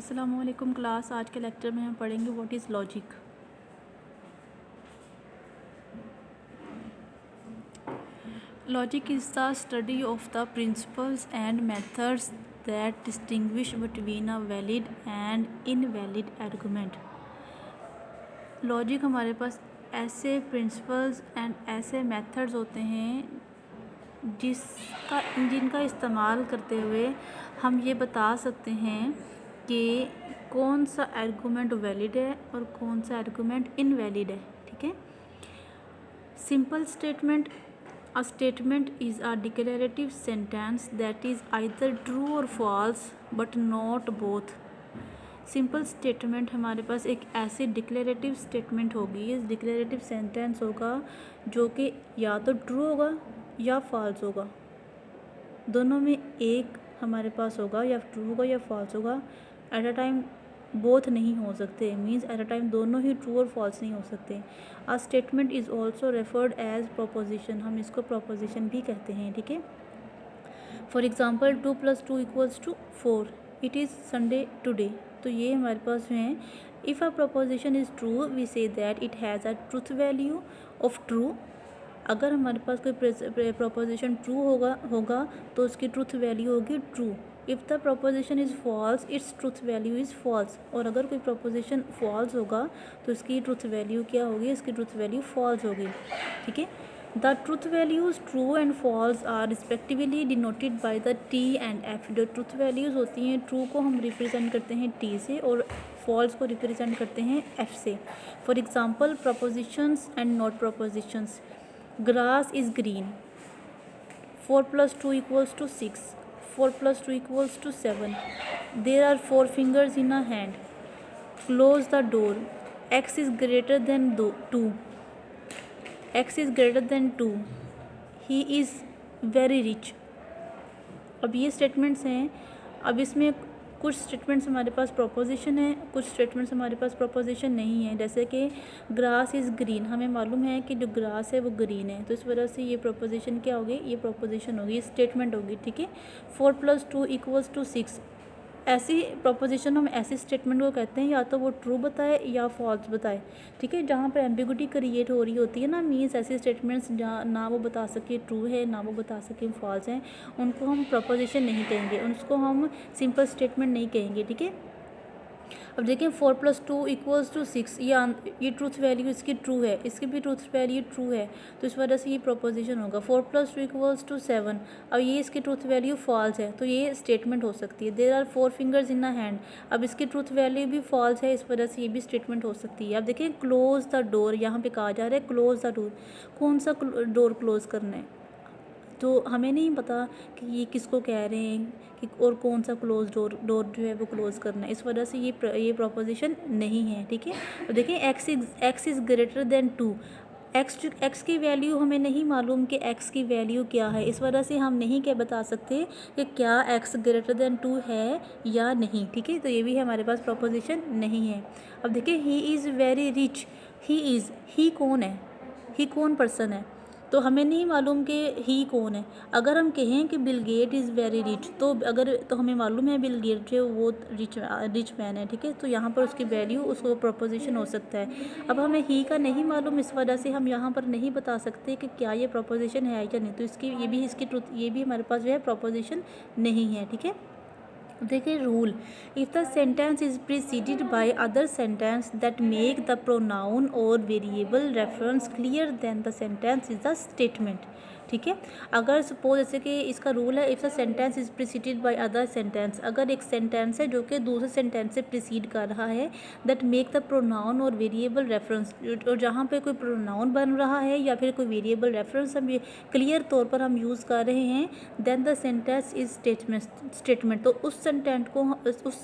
अस्सलामुअलैकुम क्लास। आज के लेक्चर में हम पढ़ेंगे what is logic. Logic is the study of the principles and methods that distinguish between a valid and invalid argument. Logic हमारे पास ऐसे प्रिंसिपल्स एंड ऐसे मेथड्स होते हैं जिनका इस्तेमाल करते हुए हम ये बता सकते हैं कि कौन सा आर्गूमेंट वैलिड है और कौन सा आर्गूमेंट इनवैलिड है। ठीक है। Simple statement, a statement is a declarative sentence that is either true or false but not both. Simple statement हमारे पास एक ऐसी डिक्लेरेटिव स्टेटमेंट होगी, इस डिक्लेरेटिव सेंटेंस होगा जो कि या तो ट्रू होगा या फॉल्स होगा, दोनों में एक हमारे पास होगा, या ट्रू होगा या फॉल्स होगा। एट अ टाइम बोथ नहीं हो सकते, मीन्स एट अ टाइम दोनों ही ट्रू और फॉल्स नहीं हो सकते। A statement is also referred as proposition, हम इसको प्रोपोजिशन भी कहते हैं। ठीक है। For example 2 + 2 = 4, it is Sunday today. तो ये हमारे पास हैं। If a proposition is true we say that it has a truth value of true. अगर हमारे पास कोई प्रोपोजिशन ट्रू होगा तो उसकी ट्रुथ वैल्यू होगी true. If the proposition is false its truth value is false. और अगर कोई प्रोपोजिशन फॉल्स होगा तो इसकी ट्रुथ वैल्यू क्या होगी, इसकी ट्रुथ वैल्यू फॉल्स होगी। ठीक है। The truth values true and false are respectively denoted by the T and F. जो ट्रुथ वैल्यूज़ होती हैं, ट्रू को हम रिप्रेजेंट करते हैं टी से और फॉल्स को रिप्रेजेंट करते हैं एफ से। For example propositions and not propositions. Grass is green. 4 + 2 = 6. 4 + 2 = 7. There are 4 fingers in a hand. Close the door. X is greater than 2. X is greater than 2. He is very rich. अब ये statements हैं। अब इसमें कुछ statements हमारे पास proposition है, कुछ statements हमारे पास प्रोपोजिशन नहीं है। जैसे कि ग्रास इज़ ग्रीन, हमें मालूम है कि जो ग्रास है वो ग्रीन है, तो इस वजह से ये प्रोपोजिशन क्या होगी, ये प्रोपोजिशन होगी, ये स्टेटमेंट होगी। ठीक है। 4 + 2 = 6। ऐसी प्रोपोजिशन हम ऐसी स्टेटमेंट को कहते हैं या तो वो ट्रू बताए या फॉल्स बताए। ठीक है। जहाँ पर एम्बिगुइटी क्रिएट हो रही होती है ना, मीन्स ऐसी स्टेटमेंट्स जहाँ ना वो बता सके ट्रू है ना वो बता सके फॉल्स हैं, उनको हम प्रोपोजिशन नहीं कहेंगे, उसको हम सिंपल स्टेटमेंट नहीं कहेंगे। ठीक है। अब देखिए 4 + 2 = 6, ये ट्रूथ वैल्यू इसकी ट्रू है, इसकी भी ट्रूथ वैल्यू ट्रू है, तो इस वजह से ये प्रोपोजिशन होगा। 4 + 2 = 7, अब ये इसकी ट्रूथ वैल्यू फॉल्स है, तो ये स्टेटमेंट हो सकती है। There are 4 fingers in a hand, अब इसकी ट्रूथ वैल्यू भी फॉल्स है, इस वजह से ये भी स्टेटमेंट हो सकती है। अब देखिए क्लोज द डोर, यहाँ पे कहा जा रहा है क्लोज द डोर, कौन सा डोर क्लोज करना है, तो हमें नहीं पता कि ये किसको कह रहे हैं कि और कौन सा क्लोज डोर जो है वो क्लोज़ करना है, इस वजह से ये प्रोपोजिशन नहीं है। ठीक है। तो देखिए x is greater than 2। X की वैल्यू हमें नहीं मालूम कि एक्स की वैल्यू क्या है, इस वजह से हम नहीं क्या बता सकते कि क्या एक्स ग्रेटर देन 2 है या नहीं। ठीक है। तो ये भी हमारे पास प्रोपोजिशन नहीं है। अब देखिए ही इज़ वेरी रिच। ही कौन है, ही कौन पर्सन है, तो हमें नहीं मालूम कि ही कौन है। अगर हम कहें कि Bill Gates is very rich, तो हमें मालूम है बिल गेट जो वो रिच मैन है। ठीक है। तो यहाँ पर उसकी वैल्यू उसको प्रोपोजिशन हो सकता है। अब हमें ही का नहीं मालूम, इस वजह से हम यहाँ पर नहीं बता सकते कि क्या ये प्रोपोजिशन है या नहीं, तो ये भी हमारे पास जो है प्रोपोजिशन नहीं है। ठीक है। देखिए rule, if the sentence is preceded by other sentence that make the pronoun or variable reference clear then the sentence is the statement. ठीक है। अगर सपोज जैसे कि इसका रूल है, if the sentence is preceded by other sentence, अगर एक sentence है जो कि दूसरे सेंटेंस से प्रीसीड कर रहा है, that make the pronoun or variable reference, और जहाँ पे कोई प्रोनाउन बन रहा है या फिर कोई वेरिएबल रेफरेंस हम क्लियर तौर पर हम यूज़ कर रहे हैं, then the sentence is statement, तो उस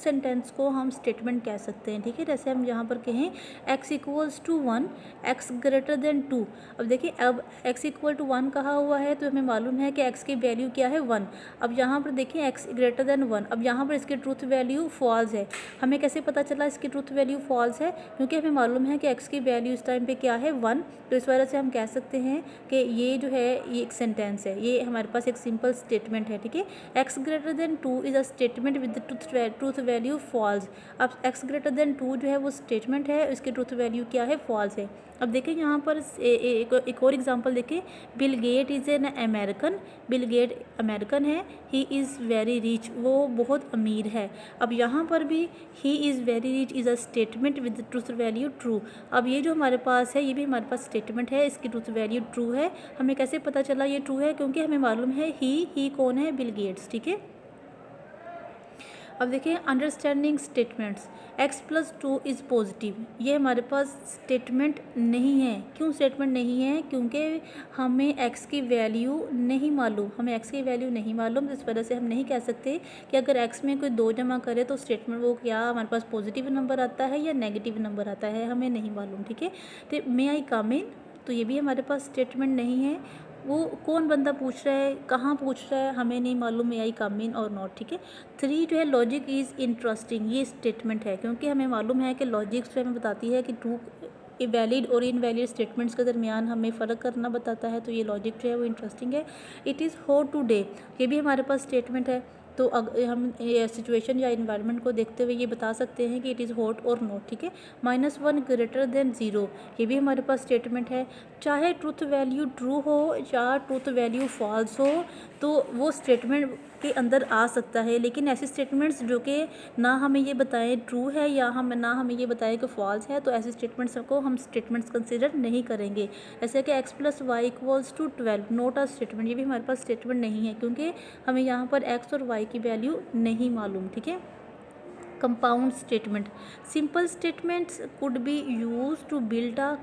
सेंटेंस को हम स्टेटमेंट कह सकते हैं। ठीक है। जैसे हम यहाँ पर कहें x = 1, x ग्रेटर देन 2। अब देखिए अब x = 1 कहा हुआ हुआ है तो हमें मालूम है कि x की वैल्यू क्या है 1। अब यहाँ पर देखें x ग्रेटर देन 1, अब यहाँ पर इसकी ट्रूथ वैल्यू फॉल्स है। हमें कैसे पता चला इसकी ट्रूथ वैल्यू फॉल्स है? क्योंकि हमें मालूम है कि x की वैल्यू इस टाइम पे क्या है 1, तो इस वजह से हम कह सकते हैं कि ये जो है ये एक सेंटेंस है, ये हमारे पास एक सिंपल स्टेटमेंट है। ठीक है, x greater than 2 is a statement with truth value false. अब x ग्रेटर देन 2 जो है वो स्टेटमेंट है, इसकी ट्रूथ वैल्यू क्या है? फॉल्स है। अब देखें यहाँ पर एक और एग्जांपल देखें, Bill Gates is an American, Bill Gates American है, ही इज़ वेरी रिच, वो बहुत अमीर है। अब यहाँ पर भी he is very rich is a statement with truth value true. अब ये जो हमारे पास है ये भी हमारे पास स्टेटमेंट है, इसकी ट्रूथ वैल्यू ट्रू है। हमें कैसे पता चला ये ट्रू है? क्योंकि हमें मालूम है ही कौन है? Bill Gates. ठीक है, अब देखिए understanding statements, x+2 is positive, ये हमारे पास स्टेटमेंट नहीं है। क्यों स्टेटमेंट नहीं है? क्योंकि हमें x की वैल्यू नहीं मालूम, हमें x की वैल्यू नहीं मालूम, इस वजह से हम नहीं कह सकते कि अगर x में कोई 2 जमा करे तो स्टेटमेंट वो क्या हमारे पास पॉजिटिव नंबर आता है या नेगेटिव नंबर आता है, हमें नहीं मालूम। ठीक है, तो मे आई कम इन, तो ये भी हमारे पास स्टेटमेंट नहीं है। वो कौन बंदा पूछ रहा है, कहाँ पूछ रहा है, हमें नहीं मालूम, मे आई कम इन और नॉट। ठीक है, 3 जो है लॉजिक इज़ इंटरेस्टिंग, ये स्टेटमेंट है, क्योंकि हमें मालूम है कि लॉजिक जो हमें बताती है कि ट्रू वैलिड और इनवैलिड स्टेटमेंट्स के दरमियान हमें फ़र्क करना बताता है, तो ये लॉजिक जो है वो इंटरेस्टिंग है। इट इज़ हॉट टुडे, ये भी हमारे पास स्टेटमेंट है, तो हम सिचुएशन या इन्वायरमेंट को देखते हुए ये बता सकते हैं कि इट इज़ हॉट और नॉट। ठीक है, -1 ग्रेटर देन 0, ये भी हमारे पास स्टेटमेंट है। चाहे ट्रूथ वैल्यू ट्रू हो या ट्रूथ वैल्यू फॉल्स हो, तो वो स्टेटमेंट के अंदर आ सकता है, लेकिन ऐसे स्टेटमेंट्स जो कि ना हमें ये बताएं ट्रू है या ना हमें ये बताएं कि फॉल्स है, तो ऐसे स्टेटमेंट्स को हम स्टेटमेंट्स कंसिडर नहीं करेंगे। जैसे कि x+y = 12 नोट अ स्टेटमेंट, ये भी हमारे पास स्टेटमेंट नहीं है, क्योंकि हमें यहाँ पर x और y की वैल्यू नहीं मालूम। ठीक है, compound statement, simple statements could be use to build a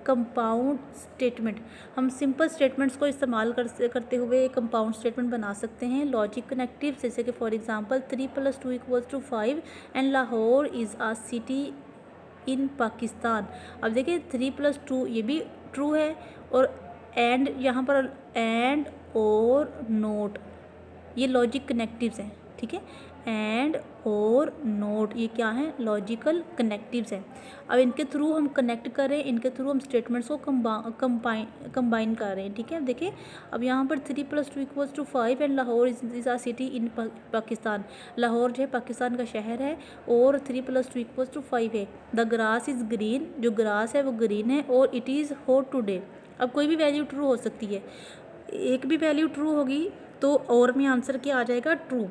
compound statement, हम सिंपल स्टेटमेंट्स को इस्तेमाल करते हुए कंपाउंड स्टेटमेंट बना सकते हैं। लॉजिक कनेक्टिव, जैसे कि for example 3+2 = 5 and Lahore is a city in Pakistan. अब देखिए 3+2 ये भी ट्रू है, और एंड यहाँ पर एंड और नोट ये लॉजिक कनेक्टिव्स हैं। ठीक है, एंड और नोट ये क्या है? लॉजिकल कनेक्टिव्स हैं। अब इनके थ्रू हम कनेक्ट करें, इनके थ्रू हम स्टेटमेंट्स को कंबाइन कर रहे हैं। ठीक है, देखिए अब यहाँ पर 3+2 = 5 and Lahore is a city in Pakistan, Lahore जो है पाकिस्तान का शहर है, और 3+2 = 5 है। द ग्रास इज़ ग्रीन, जो ग्रास है वो ग्रीन है, और इट इज़ हॉट टुडे। अब कोई भी वैल्यू ट्रू हो सकती है, एक भी वैल्यू ट्रू होगी तो और में आंसर क्या आ जाएगा? True.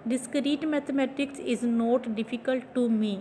Discrete mathematics is not difficult to me,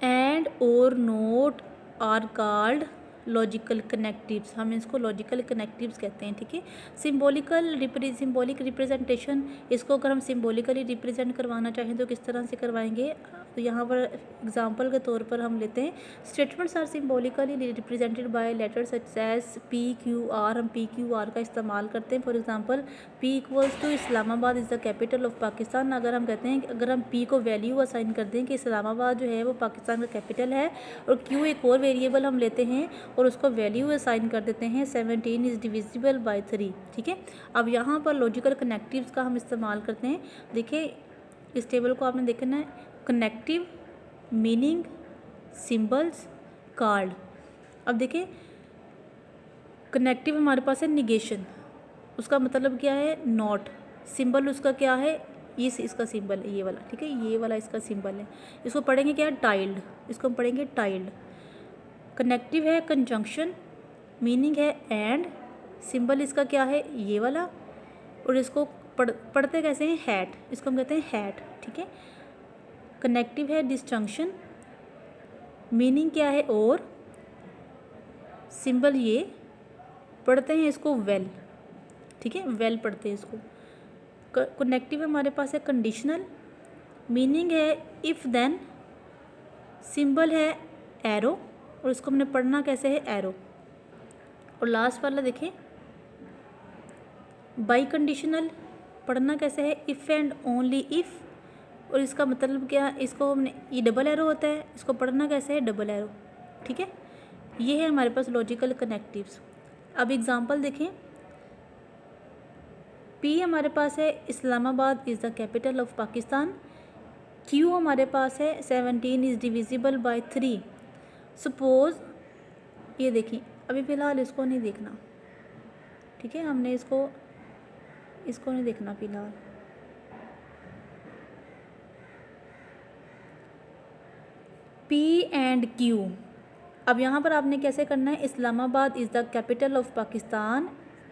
and or not are called logical connectives, हम इसको लॉजिकल कनेक्टिव्स कहते हैं। ठीक है, सिंबॉलिक रिप्रेजेंटेशन, इसको अगर हम सिंबॉलिकली रिप्रेजेंट करवाना चाहें तो किस तरह से करवाएंगे? तो यहाँ पर एग्जांपल के तौर पर हम लेते हैं, statements are symbolically represented by letters such as PQR, हम PQR का इस्तेमाल करते हैं। For example P = Islamabad is the capital of Pakistan, अगर हम कहते हैं कि अगर हम P को वैल्यू असाइन कर दें कि इस्लामाबाद जो है वो पाकिस्तान का कैपिटल है, और Q एक और वेरिएबल हम लेते हैं और उसको वैल्यू असाइन कर देते हैं 17 इज़ डिविजिबल बाय 3। ठीक है, अब यहाँ पर लॉजिकल कनेक्टिव्स का हम इस्तेमाल करते हैं। देखिए इस टेबल को आपने देखना है, कनेक्टिव, मीनिंग, सिंबल्स, कार्ड। अब देखिए कनेक्टिव हमारे पास है निगेशन, उसका मतलब क्या है? नॉट। सिंबल उसका क्या है? इसका सिंबल है ये वाला। ठीक है, ये वाला इसका सिंबल है, इसको पढ़ेंगे क्या? टाइल्ड, इसको हम पढ़ेंगे टाइल्ड। कनेक्टिव है कंजंक्शन, मीनिंग है एंड, सिंबल इसका क्या है? ये वाला, और इसको पढ़ते कैसे हैं? हैट, इसको हम कहते हैं हैट। ठीक है, कनेक्टिव है डिस्जंक्शन, मीनिंग क्या है? और, सिंबल ये, पढ़ते हैं इसको वेल। ठीक है, वेल पढ़ते हैं इसको। कनेक्टिव हमारे पास है कंडीशनल, मीनिंग है इफ़ देन, सिंबल है एरो, और इसको हमने पढ़ना कैसे है? एरो। और लास्ट वाला देखें बाई कंडीशनल, पढ़ना कैसे है? इफ़ एंड ओनली इफ़, और इसका मतलब क्या? इसको हमने, ये डबल एरो होता है, इसको पढ़ना कैसे है? Double arrow. ठीक है, ये है हमारे पास लॉजिकल कनेक्टिव्स। अब एग्जांपल देखें, पी हमारे पास है Islamabad is the capital of Pakistan. Q हमारे पास है 17 इज़ डिविजिबल बाय 3। सपोज़ ये देखिए, अभी फ़िलहाल इसको नहीं देखना, ठीक है, हमने इसको नहीं देखना फ़िलहाल। पी एंड क्यू, अब यहाँ पर आपने कैसे करना है, Islamabad is the capital of Pakistan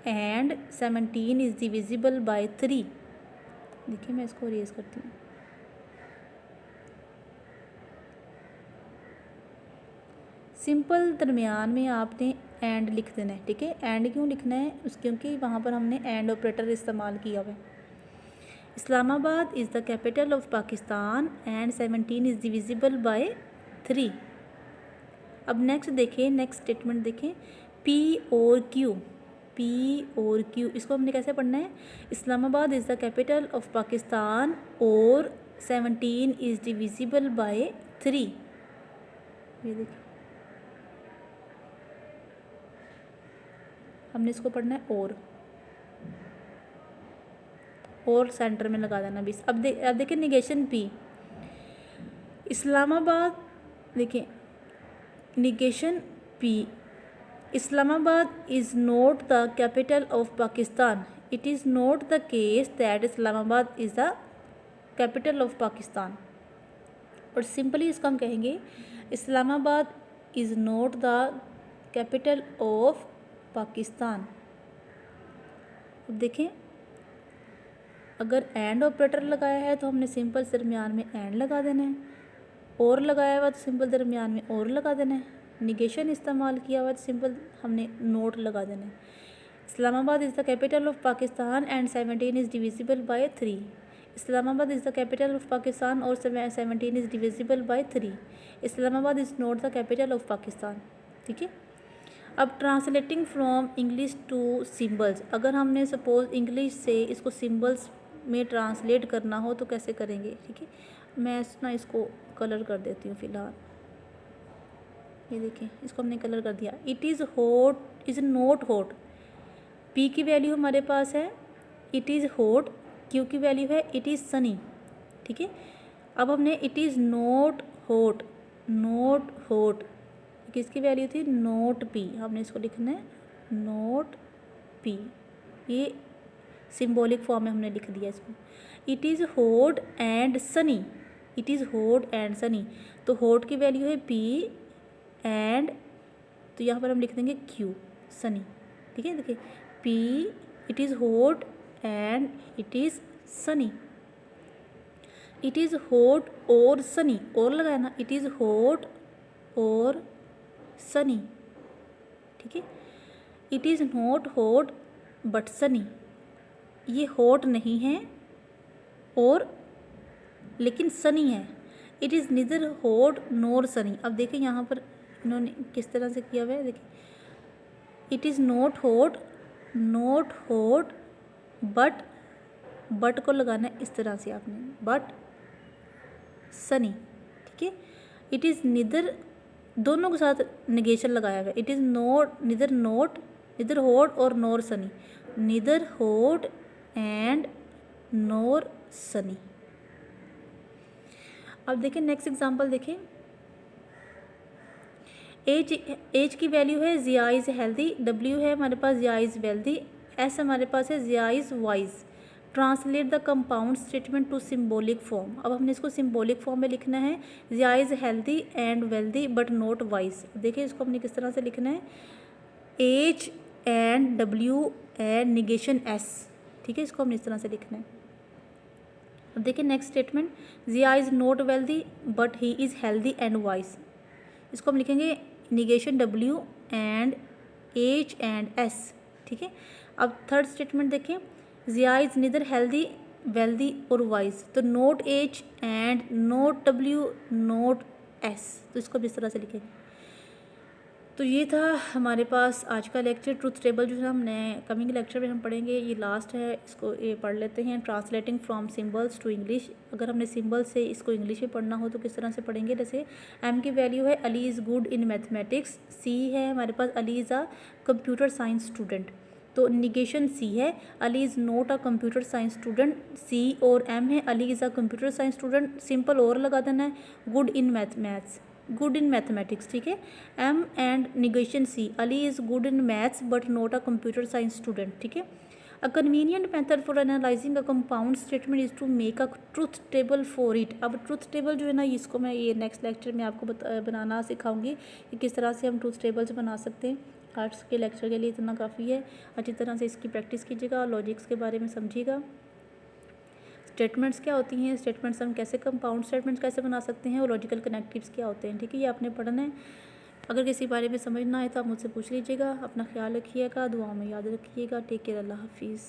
and 17 is divisible by 3। देखिए मैं इसको रेज करती हूँ। सिंपल दरमियान में आपने एंड लिख देना है, ठीक है। एंड क्यों लिखना है, क्योंकि वहाँ पर हमने एंड ऑपरेटर इस्तेमाल किया हुआ है। Islamabad is the capital of Pakistan and 17 is divisible by 3। अब नेक्स्ट देखें, नेक्स्ट स्टेटमेंट देखें, पी और क्यू, इसको हमने कैसे पढ़ना है, Islamabad is the capital of Pakistan और 17 इज़ डिविजिबल बाय 3। ये देखिए, हमने इसको पढ़ना है और सेंटर में लगा देना 20। अब देखिए निगेशन पी, इस्लामाबाद, देखिए negation P, Islamabad is not the capital of Pakistan. It is not the case that Islamabad is the capital of Pakistan. और सिंपली इसको हम कहेंगे Islamabad is not the capital of Pakistan. अब देखें, अगर एंड ऑपरेटर लगाया है तो हमने सिंपल दरमियान में एंड लगा देना है, और लगाया हुआ तो सिंपल दरमियान में और लगा देना है, निगेशन इस्तेमाल किया हुआ तो सिंपल हमने नोट लगा देना है। Islamabad is the capital of Pakistan and 17 is divisible by 3। Islamabad is the capital of Pakistan और 17 is divisible by 3। Islamabad is not the capital of Pakistan, ठीक है। अब translating from English to symbols, अगर हमने सपोज इंग्लिश से इसको सिम्बल्स में ट्रांसलेट करना हो तो कैसे करेंगे, ठीक है। मैं इसको कलर कर देती हूँ फ़िलहाल। ये देखिए, इसको हमने कलर कर दिया। It is hot is not hot, P की वैल्यू हमारे पास है इट इज़ हॉट, क्यू की वैल्यू है इट इज़ सनी, ठीक है। अब हमने इट इज़ नॉट हॉट, किसकी वैल्यू थी, नोट पी, हमने इसको लिखना है नोट पी, ये सिंबॉलिक फॉर्म में हमने लिख दिया इसको। It is hot and Sunny, it is hot and Sunny, तो हॉट की वैल्यू है पी एंड, तो यहाँ पर हम लिख देंगे क्यू, सनी, ठीक है। देखिए P, it is hot and it is Sunny, it is hot और सनी, और लगाया ना, इट इज़ हॉट और सनी, ठीक है। It is not hot but Sunny, ये हॉट नहीं है और लेकिन सनी है। It is neither hot nor sunny, अब देखिए यहाँ पर इन्होंने किस तरह से किया हुआ है, देखिए it is not hot but को लगाना है इस तरह से आपने, बट सनी, ठीक है। इट इज़ नीदर, दोनों के साथ निगेशन लगाया हुआ है, it is neither hot or nor sunny, neither hot and nor sunny. अब देखिए नेक्स्ट एग्जांपल देखिए, एज की वैल्यू है जिया इज़ हेल्दी, डब्ल्यू है हमारे पास जिया इज़ वेल्दी, एस हमारे पास है Zia is wise. Translate the compound statement to symbolic form, अब हमने इसको सिम्बॉलिक फॉर्म में लिखना है, Zia is healthy and wealthy but not wise. देखिए इसको हमने किस तरह से लिखना है, H and W and negation S, ठीक है, इसको हमने इस तरह से लिखना है। अब देखिए next statement, Zia is not wealthy but he is healthy and wise, इसको हम लिखेंगे negation W and H and S, ठीक है। अब थर्ड स्टेटमेंट देखें, Zia is neither healthy wealthy और वाइज, तो not H and not W not S, तो इसको भी इस तरह से लिखेंगे। तो ये था हमारे पास आज का लेक्चर। ट्रुथ टेबल जो है हमने कमिंग लेक्चर में हम पढ़ेंगे, ये लास्ट है, इसको ये पढ़ लेते हैं। Translating from symbols to English, अगर हमने सिंबल से इसको इंग्लिश में पढ़ना हो तो किस तरह से पढ़ेंगे। जैसे एम की वैल्यू है Ali is good in mathematics, C है हमारे पास Ali is a computer science student, तो निगेशन सी है Ali is not a computer science student. C or M है Ali is a computer science student, simple or लगा देना है, good in maths, good in mathematics, ठीक है। M and negation C Ali is good in maths but not a computer science student, ठीक है। अ convenient method for analysing a compound statement is to make a truth table for it. अब truth table जो है ना, इसको मैं ये next lecture में आपको बनाना सिखाऊंगी कि किस तरह से हम ट्रुथ टेबल्स बना सकते हैं। आज के लेक्चर के लिए इतना काफ़ी है। अच्छी तरह से इसकी प्रैक्टिस कीजिएगा, लॉजिक्स के बारे में समझिएगा, स्टेटमेंट्स क्या होती हैं, स्टेटमेंट्स हम कैसे कंपाउंड स्टेटमेंट्स कैसे बना सकते हैं, और लॉजिकल कनेक्टिव्स क्या होते हैं, ठीक है। ये आपने पढ़ना है। अगर किसी बारे में समझना है तो आप मुझसे पूछ लीजिएगा। अपना ख्याल रखिएगा, दुआओं में याद रखिएगा। टेक केयर, अल्लाह हाफिज़।